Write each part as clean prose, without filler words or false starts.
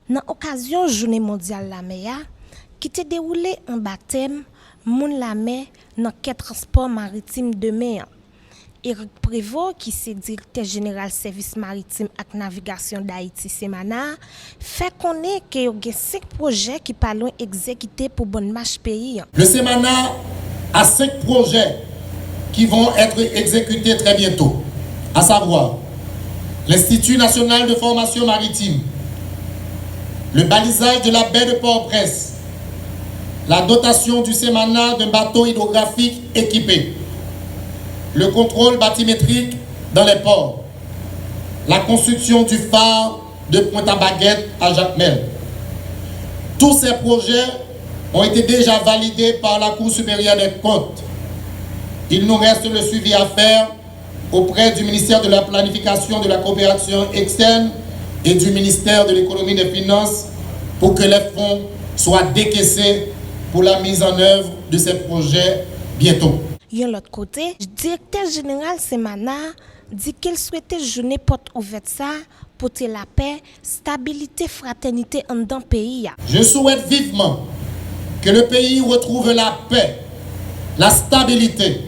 Dans l'occasion Journée mondiale la mer, qui était déroulé en baptême, moun la mer dans le transport maritime de mer. Eric Prévost, qui est directeur général service maritime et navigation d'Haïti Semana, fait connaître qu'il y a 5 projets qui parlent exécutés pour bonne marche pays. Le Semana a 5 projets qui vont être exécutés très bientôt, à savoir l'Institut national de formation maritime, le balisage de la baie de Port-au-Prince, la dotation du Semana d'un bateau hydrographique équipé, le contrôle bathymétrique dans les ports, la construction du phare de Pointe-à-Baguette à Jacmel. Tous ces projets ont été déjà validés par la Cour supérieure des comptes. Il nous reste le suivi à faire auprès du ministère de la Planification, de la Coopération externe et du ministère de l'Économie et des Finances pour que les fonds soient décaissés pour la mise en œuvre de ces projets bientôt. De l'autre côté, le directeur général Semana dit qu'il souhaitait journée porte ouverte ça pour la paix, stabilité, fraternité en dans le pays. Je souhaite vivement que le pays retrouve la paix, la stabilité.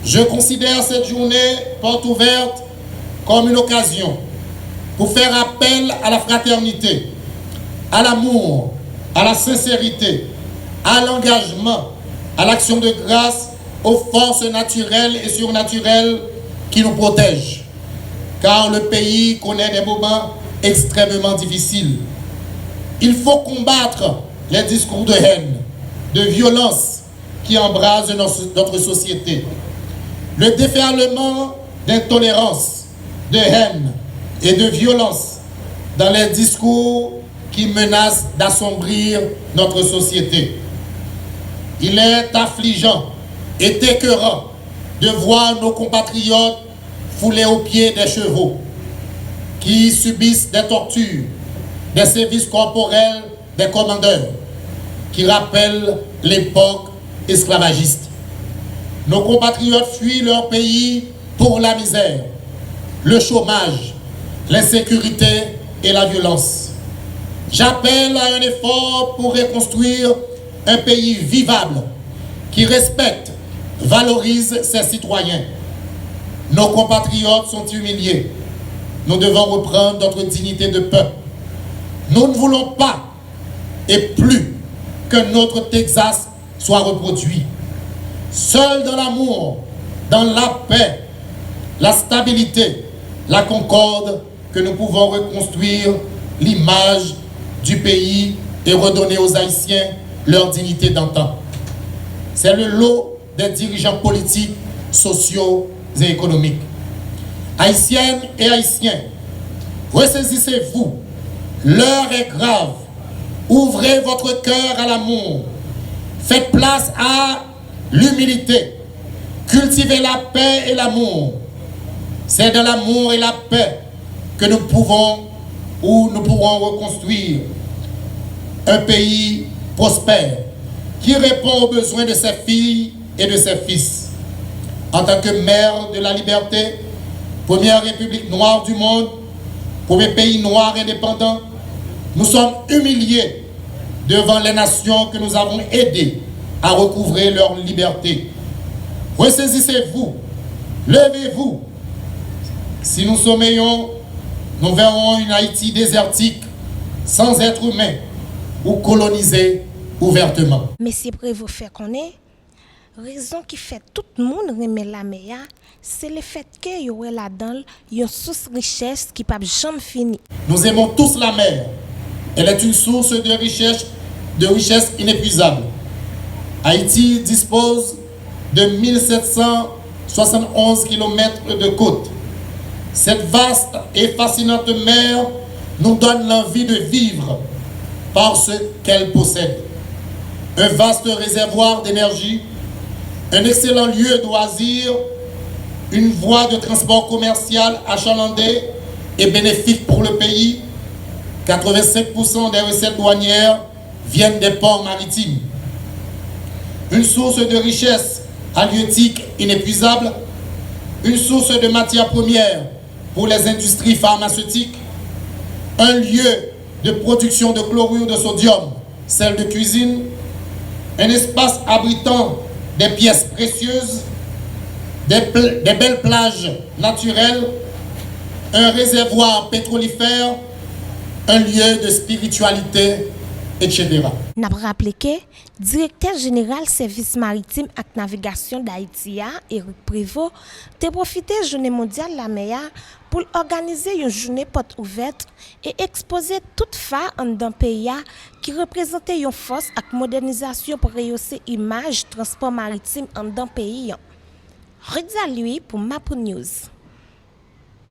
Je considère cette journée porte ouverte comme une occasion pour faire appel à la fraternité, à l'amour, à la sincérité, à l'engagement, à l'action de grâce aux forces naturelles et surnaturelles qui nous protègent. Car le pays connaît des moments extrêmement difficiles. Il faut combattre les discours de haine, de violence qui embrasent notre société. Le déferlement d'intolérance, de haine et de violence dans les discours qui menacent d'assombrir notre société. Il est affligeant et écœurant de voir nos compatriotes foulés aux pieds des chevaux, qui subissent des tortures, des sévices corporels des commandeurs, qui rappellent l'époque esclavagiste. Nos compatriotes fuient leur pays pour la misère, le chômage, l'insécurité et la violence. J'appelle à un effort pour reconstruire un pays vivable qui respecte, valorise ses citoyens. Nos compatriotes sont humiliés. Nous devons reprendre notre dignité de peuple. Nous ne voulons pas et plus que notre Texas soit reproduit. Seul dans l'amour, dans la paix, la stabilité, la concorde, que nous pouvons reconstruire l'image du pays et redonner aux Haïtiens leur dignité d'antan. C'est le lot des dirigeants politiques, sociaux et économiques. Haïtiennes et Haïtiens, ressaisissez-vous. L'heure est grave. Ouvrez votre cœur à l'amour. Faites place à l'humilité. Cultivez la paix et l'amour. C'est dans l'amour et la paix que nous pourrons reconstruire un pays prospère qui répond aux besoins de ses filles et de ses fils. En tant que mère de la liberté, première république noire du monde, premier pays noir indépendant, nous sommes humiliés devant les nations que nous avons aidées à recouvrer leur liberté. Ressaisissez-vous, levez-vous. Si nous sommeillons, nous verrons une Haïti désertique, sans être humain ou colonisée ouvertement. Monsieur Prévost fait connaître, raison qui fait tout le monde aimer la mer, c'est le fait qu'il y a là-dedans une source de richesse qui ne peut jamais finir. Nous aimons tous la mer. Elle est une source de richesse inépuisable. Haïti dispose de 1771 km de côte. Cette vaste et fascinante mer nous donne l'envie de vivre par ce qu'elle possède. Un vaste réservoir d'énergie, un excellent lieu de loisirs, une voie de transport commercial achalandée et bénéfique pour le pays. 85% des recettes douanières viennent des ports maritimes. Une source de richesse halieutique inépuisable, une source de matières premières pour les industries pharmaceutiques, un lieu de production de chlorure de sodium, celle de cuisine, un espace abritant des pièces précieuses, des belles plages naturelles, un réservoir pétrolifère, un lieu de spiritualité, etc. N'a rappelé que directeur général service maritime et navigation d'Haïti, Éric Prévost, a profité de la journée mondiale de la mer pour organiser une journée porte ouverte et exposer toute fa en d'un pays qui représentait une force et modernisation pour rehausser l'image transport maritime en d'un pays. Redza lui pour Mapo News.